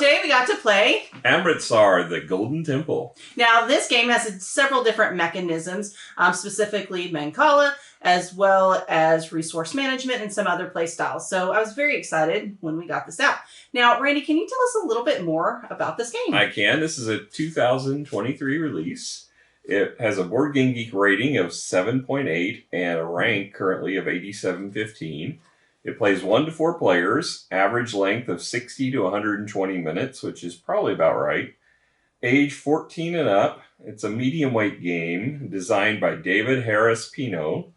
today we got to play Amritsar, the Golden Temple. Now, this game has several different mechanisms, specifically Mancala, as well as resource management and some other play styles. So I was very excited when we got this out. Now, Randy, can you tell us a little bit more about this game? I can. This is a 2023 release. It has a Board Game Geek rating of 7.8 and a rank currently of 8715. It plays 1 to 4 players, average length of 60 to 120 minutes, which is probably about right. Age 14 and up. It's a medium weight game designed by David Harris Pino.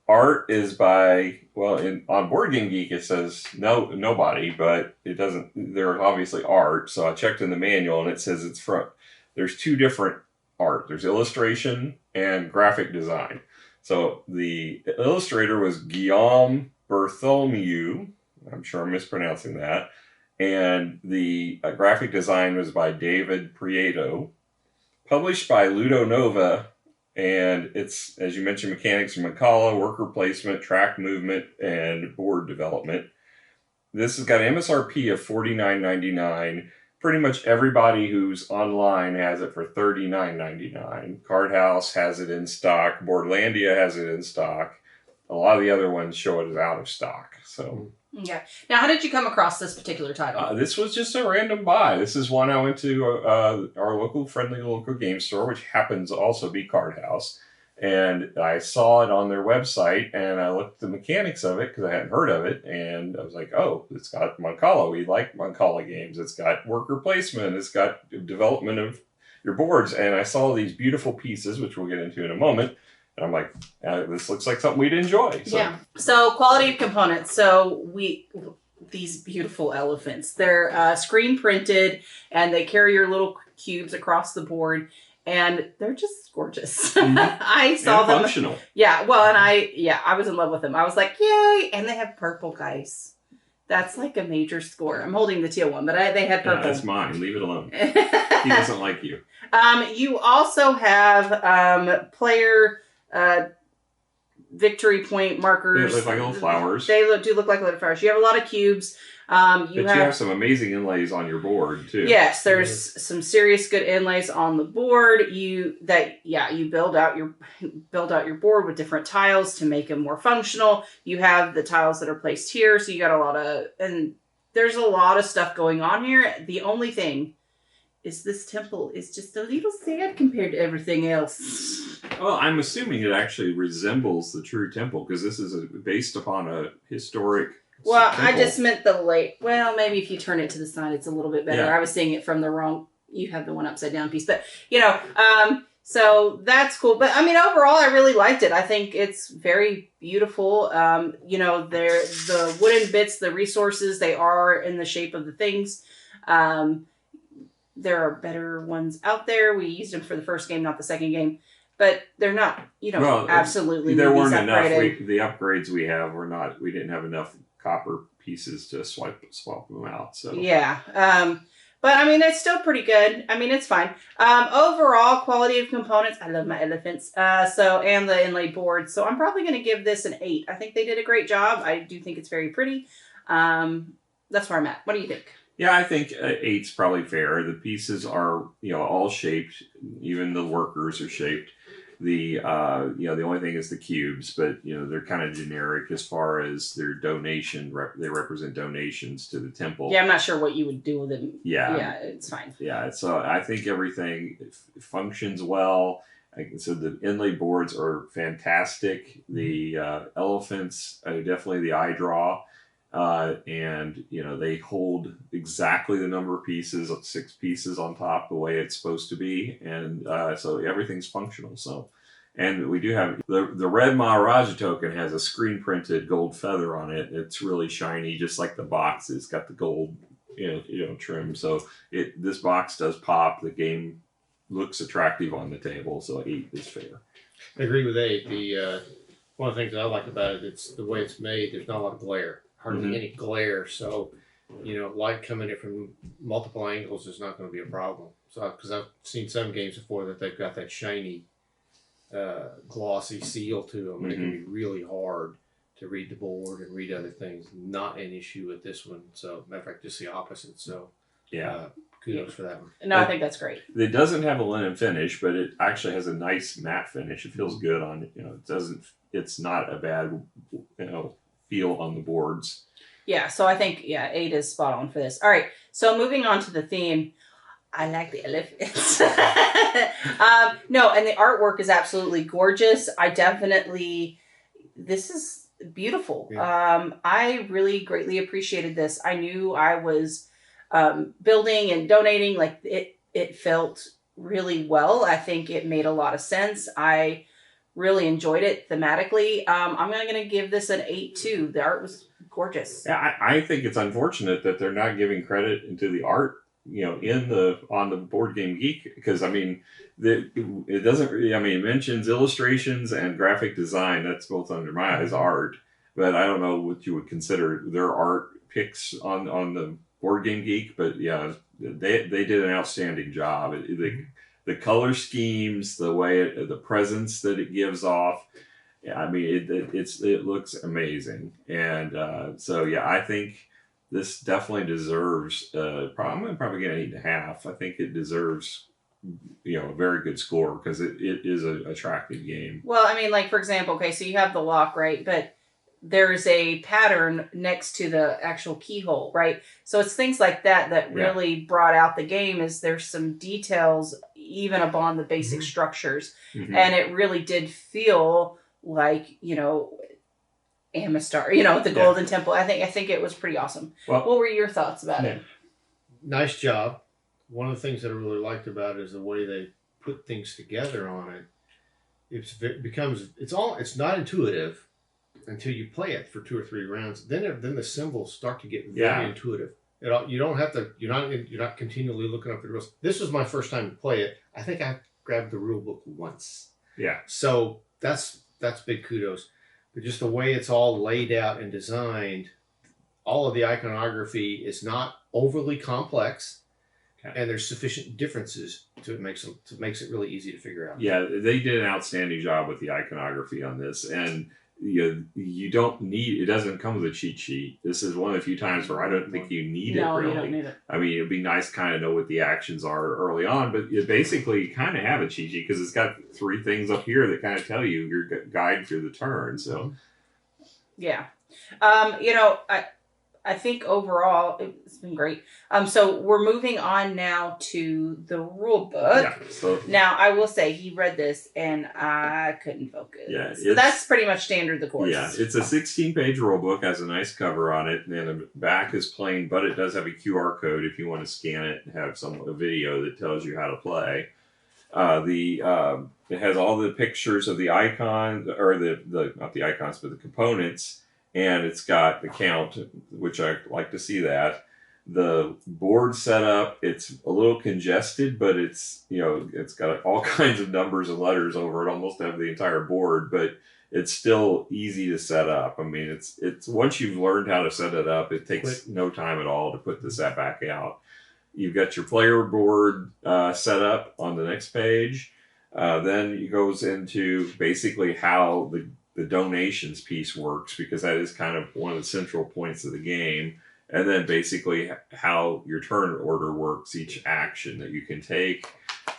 Art is by, well, on Board Game Geek it says nobody, but it doesn't, there's obviously art. So I checked in the manual and it says it's from, there's 2 different art. There's illustration and graphic design. So the illustrator was Guillaume Bartholomew, I'm sure I'm mispronouncing that, and the graphic design was by David Prieto. Published by Ludonova, and it's, as you mentioned, mechanics from Mancala, worker placement, track movement, and board development. This has got an MSRP of $49.99. Pretty much everybody who's online has it for $39.99. Card House has it in stock. Boardlandia has it in stock. A lot of the other ones show it as out of stock. So, okay. Now, how did you come across this particular title? This was just a random buy. This is one I went to our friendly local game store, which happens to also be Card House. And I saw it on their website, and I looked at the mechanics of it because I hadn't heard of it. And I was like, oh, it's got Mancala. We like Mancala games. It's got worker placement. It's got development of your boards. And I saw these beautiful pieces, which we'll get into in a moment. And I'm like, this looks like something we'd enjoy. So. Yeah. So quality of components. So these beautiful elephants, they're screen printed and they carry your little cubes across the board and they're just gorgeous. Mm-hmm. I saw them. Functional. Yeah. Well, and I was in love with them. I was like, yay. And they have purple guys. That's like a major score. I'm holding the teal one, but they had purple. That's mine. Leave it alone. He doesn't like you. You also have player victory point markers. They look like little flowers. They do look like little flowers. You have a lot of cubes. You have some amazing inlays on your board too. Yes, there's some serious good inlays on the board. You build out your board with different tiles to make them more functional. You have the tiles that are placed here, so you got there's a lot of stuff going on here. The only thing is this temple is just a little sad compared to everything else. Well, I'm assuming it actually resembles the true temple because this is based upon a historic Well, temple. I just meant the late. Well, maybe if you turn it to the side, it's a little bit better. Yeah. I was seeing it from the wrong. You have the one upside down piece, but so that's cool. But I mean, overall, I really liked it. I think it's very beautiful. The wooden bits, the resources, they are in the shape of the things. There are better ones out there. We used them for the first game, not the second game. But they're not, absolutely. There weren't enough. The upgrades we have were not. We didn't have enough copper pieces to swap them out. So yeah, but I mean it's still pretty good. I mean it's fine. Overall quality of components. I love my elephants. And the inlay board. So I'm probably going to give this an 8. I think they did a great job. I do think it's very pretty. That's where I'm at. What do you think? Yeah, I think 8's probably fair. The pieces are, all shaped. Even the workers are shaped. The only thing is the cubes, but they're kind of generic as far as their donation. They represent donations to the temple. Yeah, I'm not sure what you would do with them. Yeah, it's fine. Yeah, so I think everything functions well. So the inlay boards are fantastic. The elephants are definitely the eye draw. And they hold exactly the number of pieces, 6 pieces on top, the way it's supposed to be, and so everything's functional. So, and we do have the red Maharaja token has a screen printed gold feather on it. It's really shiny, just like the box. It's got the gold, trim. So this box does pop. The game looks attractive on the table. So 8 is fair. I agree with 8. The one of the things I like about it, it's the way it's made. There's not a lot of glare. Hardly any glare, so light coming in from multiple angles is not going to be a problem. So, because I've seen some games before that they've got that shiny, glossy seal to them, and it can be really hard to read the board and read other things. Not an issue with this one. So, matter of fact, just the opposite. So, Kudos for that one. No, I think that's great. It doesn't have a linen finish, but it actually has a nice matte finish. It feels good on it. It doesn't. It's not a bad feel on the boards. Yeah, so I think 8 is spot on for this. All right, so moving on to the theme. I like the elephants. No, and the artwork is absolutely gorgeous. This is beautiful. Yeah. I really greatly appreciated this. I knew I was building and donating. Like it felt really well. I think it made a lot of sense. I really enjoyed it thematically. I'm going to give this an 8 too. The art was gorgeous. Yeah, I think it's unfortunate that they're not giving credit into the art, on the Board Game Geek, because it doesn't really. It mentions illustrations and graphic design. That's both under my eyes art, but I don't know what you would consider their art picks on the Board Game Geek. But yeah, they did an outstanding job. The color schemes, the way the presence that it gives off. Yeah, it looks amazing, and so yeah, I think this definitely deserves. I'm gonna probably get an 8.5. I think it deserves, a very good score because it is an attractive game. Well, like for example, okay, so you have the lock, right? But there's a pattern next to the actual keyhole, right? So it's things like that really brought out the game. Is there's some details even upon the basic structures, and it really did feel like Amistar, the Golden Temple. I think it was pretty awesome. Well, what were your thoughts about it? Nice job. One of the things that I really liked about it is the way they put things together on it. It's not intuitive until you play it for 2 or 3 rounds. Then the symbols start to get very intuitive. You don't have to. You're not continually looking up the rules. This was my first time to play it. I think I grabbed the rule book once. Yeah. So that's big kudos. But just the way it's all laid out and designed, all of the iconography is not overly complex, and there's sufficient differences to it makes it really easy to figure out. Yeah, they did an outstanding job with the iconography on this, and you don't need. It doesn't come with a cheat sheet. This is one of the few times where I don't think you need it. Really, you don't need it. It'd be nice to kind of know what the actions are early on, but you basically kind of have a cheat sheet because it's got 3 things up here that kind of tell you your guide through the turn. So, yeah, I think overall it's been great. So we're moving on now to the rule book. Yeah, so now I will say he read this and I couldn't focus. Yeah, so that's pretty much standard the course. Yeah, it's a 16-page rule book, has a nice cover on it, and then the back is plain, but it does have a QR code if you want to scan it and have a video that tells you how to play. It has all the pictures of the icons, or the not the icons, but the components. And it's got the count, which I like to see that. The board setup, it's a little congested, but it's got all kinds of numbers and letters over it, almost have the entire board, but it's still easy to set up. It's once you've learned how to set it up, it takes no time at all to put the set back out. You've got your player board set up on the next page. Then it goes into basically how the donations piece works, because that is kind of one of the central points of the game, and then basically how your turn order works, each action that you can take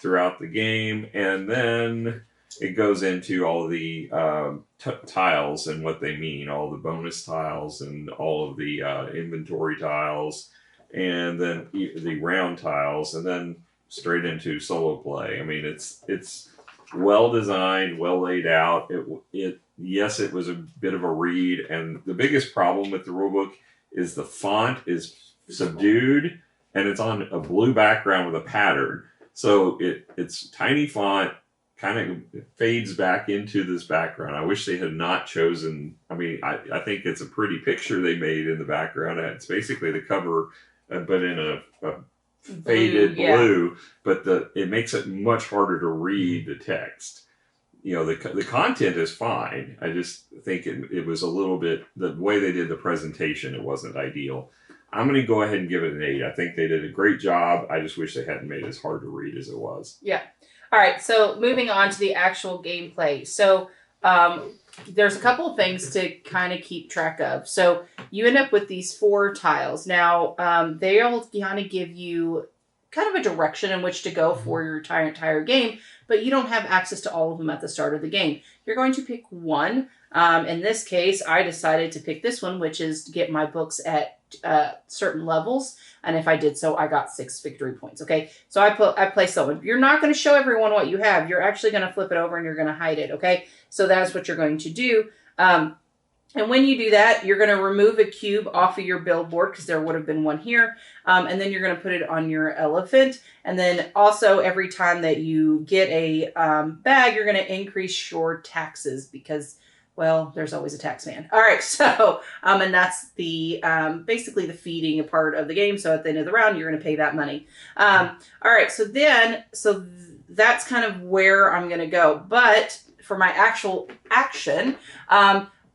throughout the game, and then it goes into all of the tiles and what they mean, all the bonus tiles and all of the inventory tiles, and then the round tiles, and then straight into solo play. It's well designed, well laid out. Yes, it was a bit of a read, and the biggest problem with the rulebook is the font is subdued, and it's on a blue background with a pattern. So it's tiny font, kind of fades back into this background. I wish they had not chosen. I think it's a pretty picture they made in the background. It's basically the cover, but in a faded blue, but it makes it much harder to read the text. The content is fine. I just think it was a little bit, the way they did the presentation, it wasn't ideal. I'm going to go ahead and give it an 8. I think they did a great job. I just wish they hadn't made it as hard to read as it was. Yeah. All right. So moving on to the actual gameplay. So there's a couple of things to kind of keep track of. So you end up with these 4 tiles. Now, they all kind of give you kind of a direction in which to go for your entire game, but you don't have access to all of them at the start of the game. You're going to pick one. In this case, I decided to pick this one, which is to get my books at certain levels. And if I did so, I got 6 victory points. Okay, so I placed that one. You're not going to show everyone what you have. You're actually going to flip it over and you're going to hide it. Okay, so that's what you're going to do. And when you do that, you're going to remove a cube off of your billboard because there would have been one here. And then you're going to put it on your elephant. And then also every time that you get a bag, you're going to increase your taxes because, well, there's always a tax man. All right, so, and that's the basically the feeding part of the game. So at the end of the round, you're going to pay that money. All right, so that's kind of where I'm going to go. But for my actual action,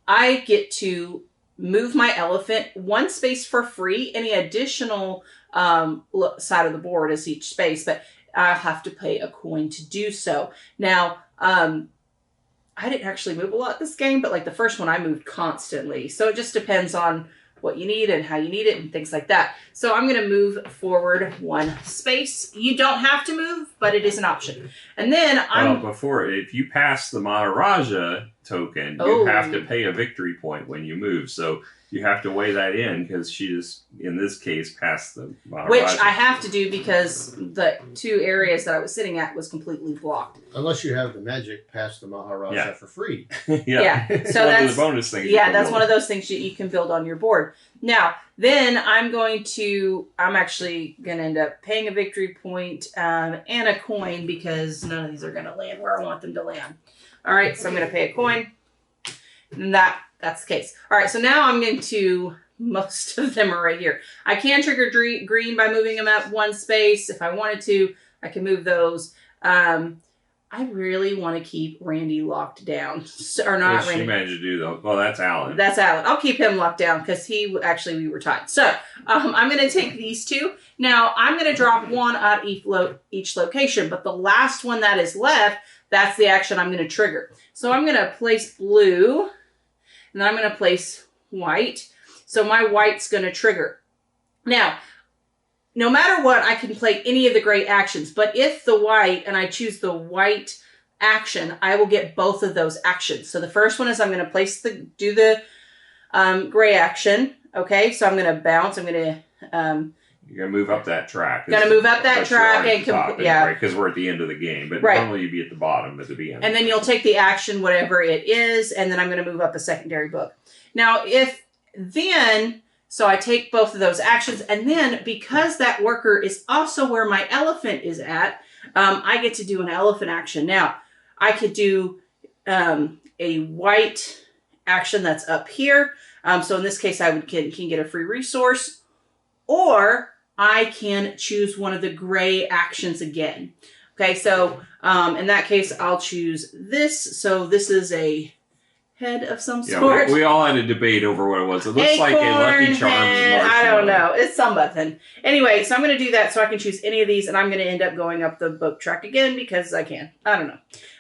I get to move my elephant 1 space for free. Any additional side of the board is each space, but I'll have to pay a coin to do so. Now, I didn't actually move a lot this game, but like the first one I moved constantly. So it just depends on what you need and how you need it and things like that. So I'm going to move forward 1 space. You don't have to move, but it is an option. And then if you pass the Maharaja token, you have to pay a victory point when you move. So you have to weigh that in because she just, in this case, passed the Maharaja. Which I have to do because the 2 areas that I was sitting at was completely blocked. Unless you have the magic past the Maharaja for free. Yeah. So that's one of the bonus things. Yeah, that's one of those things that you can build on your board. Now, then I'm actually going to end up paying a victory point and a coin because none of these are going to land where I want them to land. All right, so I'm going to pay a coin. And that's the case. All right, so now I'm going to, most of them are right here. I can trigger green by moving them up 1 space. If I wanted to, I can move those. I really want to keep Randy locked down. Or not Randy. She managed to do though. Well, that's Alan. That's Alan. I'll keep him locked down because we were tied. So I'm going to take these 2. Now I'm going to drop 1 at each location, but the last one that is left, that's the action I'm going to trigger. So I'm going to place blue, and then I'm going to place white. So my white's going to trigger. Now, no matter what, I can play any of the gray actions. But if the white, and I choose the white action, I will get both of those actions. So the first one is I'm going to do the gray action. Okay, so I'm going to bounce. I'm going to... You're going to move up that track. Going to move up that track and because we're at the end of the game. But normally you'd be at the bottom at the beginning. And then you'll take the action, whatever it is, and then I'm going to move up a secondary book. Now, so I take both of those actions, and then because that worker is also where my elephant is at, I get to do an elephant action. Now, I could do a white action that's up here. So in this case, I can get a free resource, or I can choose one of the gray actions again. Okay, so in that case, I'll choose this. So this is a head of some sort. We all had a debate over what it was. It looks like a Lucky Charms marshmallow. I don't know. It's something. Anyway, so I'm going to do that so I can choose any of these, and I'm going to end up going up the book track again because I can. I don't know.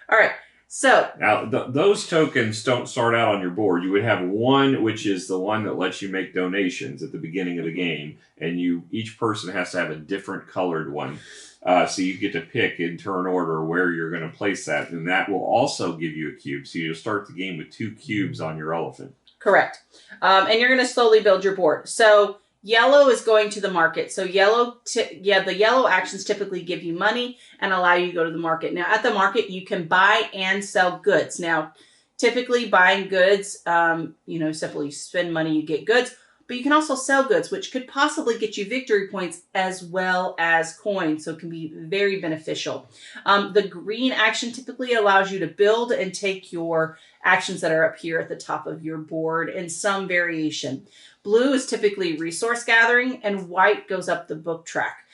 All right. So now those tokens don't start out on your board. You would have one, which is the one that lets you make donations at the beginning of the game, and each person has to have a different colored one. So you get to pick in turn order where you're going to place that, and that will also give you a cube. So you'll start the game with 2 cubes on your elephant. Correct. And you're going to slowly build your board. So yellow is going to the market. So the yellow actions typically give you money and allow you to go to the market. Now, at the market, you can buy and sell goods. Now, typically buying goods, simply spend money, you get goods. But you can also sell goods, which could possibly get you victory points as well as coins. So it can be very beneficial. The green action typically allows you to build and take your actions that are up here at the top of your board in some variation. Blue is typically resource gathering, and white goes up the book track.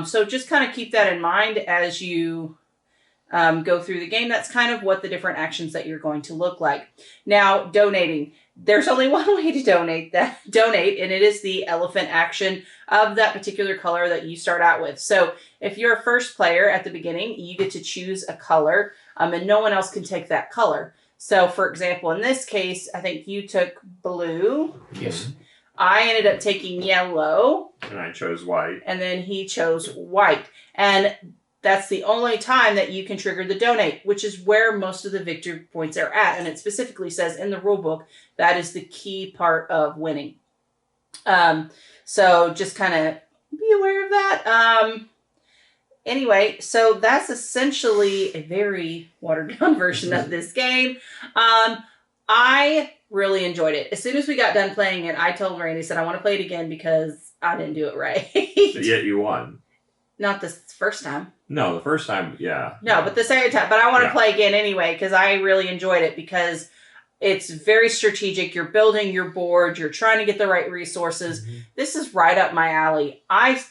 So just kind of keep that in mind as you go through the game. That's kind of what the different actions that you're going to look like. Now, donating. There's only one way to donate, and it is the elephant action of that particular color that you start out with. So if you're a first player at the beginning, you get to choose a color, and no one else can take that color. So, for example, in this case, I think you took blue. Yes. I ended up taking yellow. And I chose white. And then he chose white. And that's the only time that you can trigger the donate, which is where most of the victory points are at. And it specifically says in the rule book that is the key part of winning. So just kind of be aware of that. Anyway, so that's essentially a very watered down version of this game. I really enjoyed it. As soon as we got done playing it, I told Randy, said, I want to play it again because I didn't do it right. But yet you won. Not the first time. No, the first time, yeah. No, but the second time. But I want to play again anyway because I really enjoyed it because it's very strategic. You're building your board. You're trying to get the right resources. Mm-hmm. This is right up my alley. I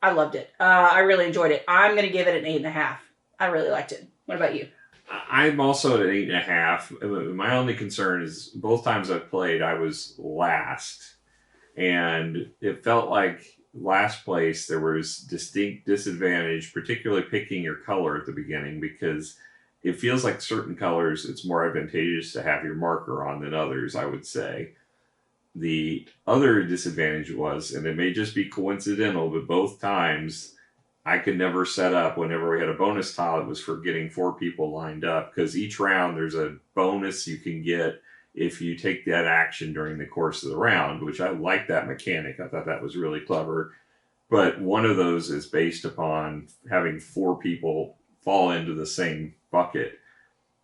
loved it. I really enjoyed it. I'm going to give it an 8.5. I really liked it. What about you? I'm also at 8.5. My only concern is both times I've played, I was last. And it felt like last place there was distinct disadvantage, particularly picking your color at the beginning, because it feels like certain colors it's more advantageous to have your marker on than others, I would say. The other disadvantage was, and it may just be coincidental, but both times I could never set up whenever we had a bonus tile, it was for getting 4 people lined up, because each round there's a bonus you can get if you take that action during the course of the round, which I like that mechanic. I thought that was really clever. But one of those is based upon having 4 people fall into the same bucket.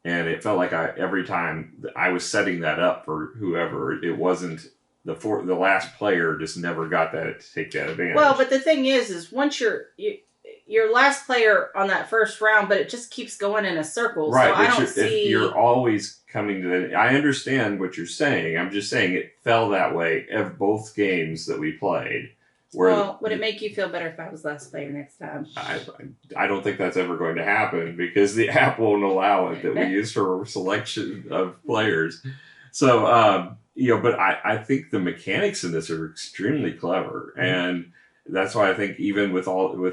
And it felt like every time I was setting that up for whoever, it wasn't the last player just never got that to take that advantage. Well, but the thing is once you're last player on that first round, but it just keeps going in a circle. Right. So I don't see. You're always coming to the. I understand what you're saying. I'm just saying it fell that way of both games that we played. Well, would it make you feel better if I was last player next time? I don't think that's ever going to happen because the app won't allow it that we use for selection of players. So, but I think the mechanics in this are extremely clever. Mm-hmm. And that's why I think even with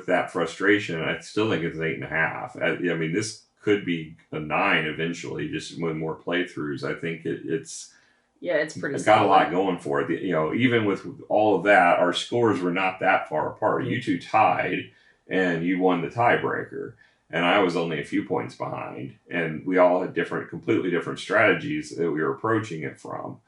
that frustration, I still think it's an 8.5. I mean, this could be a 9 eventually, just with more playthroughs. I think it's pretty. It's got a lot going for it. Even with all of that, our scores were not that far apart. Mm-hmm. You two tied, and you won the tiebreaker, and I was only a few points behind. And we all had completely different strategies that we were approaching it from.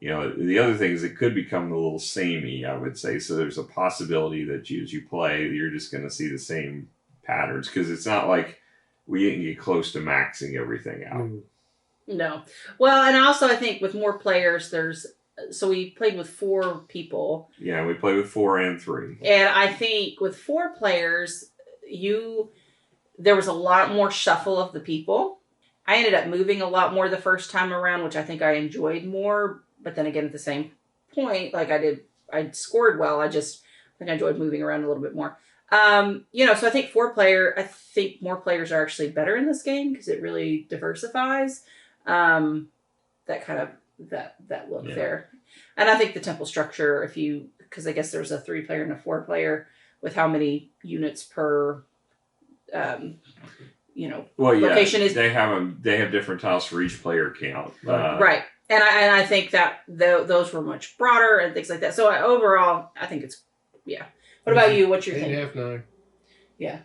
The other thing is it could become a little samey, I would say. So there's a possibility that as you play, you're just going to see the same patterns because it's not like we didn't get close to maxing everything out. Mm. No. Well, and also I think with more players, so we played with 4 people. Yeah, we played with 4 and 3. And I think with 4 players, there was a lot more shuffle of the people. I ended up moving a lot more the first time around, which I think I enjoyed more. But then again, at the same point, like I scored well. I think I enjoyed moving around a little bit more. So I think I think more players are actually better in this game because it really diversifies. That kind of that look there. And I think the temple structure, because I guess there's a 3-player and a 4-player with how many units per, location is. They have different tiles for each player count. Right. And I think that those were much broader and things like that. So overall, I think it's, yeah. What about you? What's your thing? 8.5, 9. Yeah.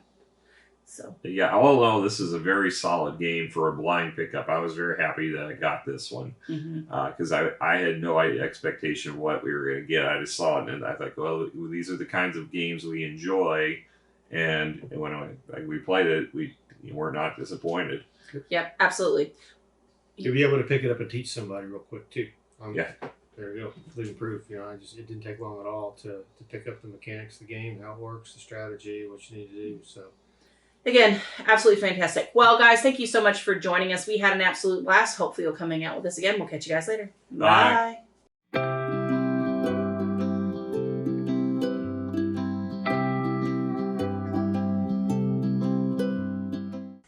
So. Yeah, all in all, this is a very solid game for a blind pickup. I was very happy that I got this one because I had no expectation of what we were going to get. I just saw it and I thought, well, these are the kinds of games we enjoy. And when we played it, we were not disappointed. Yep, absolutely. You'll be able to pick it up and teach somebody real quick too. Yeah. There you go. Living proof. It didn't take long at all to pick up the mechanics of the game, how it works, the strategy, what you need to do. So. Again, absolutely fantastic. Well, guys, thank you so much for joining us. We had an absolute blast. Hopefully you'll come hang out with us again. We'll catch you guys later. Bye.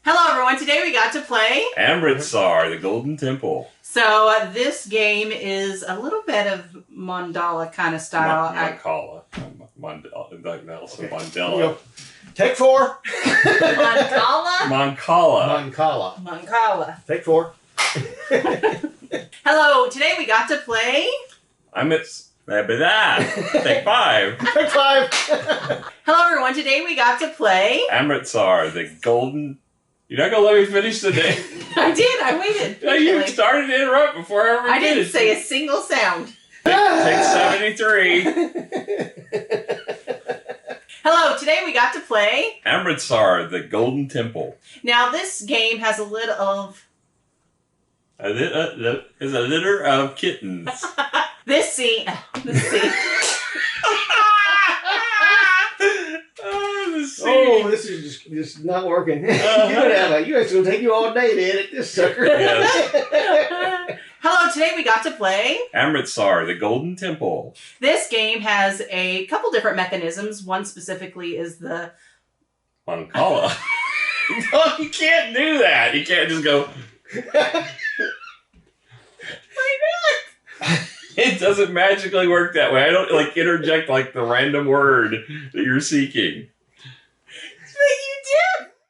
Hello, everyone. Today we got to play Amritsar, the Golden Temple. So this game is a little bit of mandala kind of style. Mandala. Nelson Mandela. Yep. Take 4. Mancala? Mancala. Mancala. Take 4. Hello, today we got to play. Take 5. Take 5. Hello, everyone. Today we got to play. Amritsar, the golden. You're not gonna let me finish the day. I did. I waited. No, you started to interrupt before I ever I didn't finished. say a single sound. Take 73. Hello, today we got to play. Amritsar, the Golden Temple. Now, this game has a litter of. Is a litter of kittens. This scene. Oh, this is just not working. You guys gonna take you all day to edit this sucker. Yes. Hello, today we got to play. Amritsar, the Golden Temple. This game has a couple different mechanisms. One specifically is the. Mancala. No, you can't do that. You can't just go. It doesn't magically work that way. I don't interject the random word that you're seeking.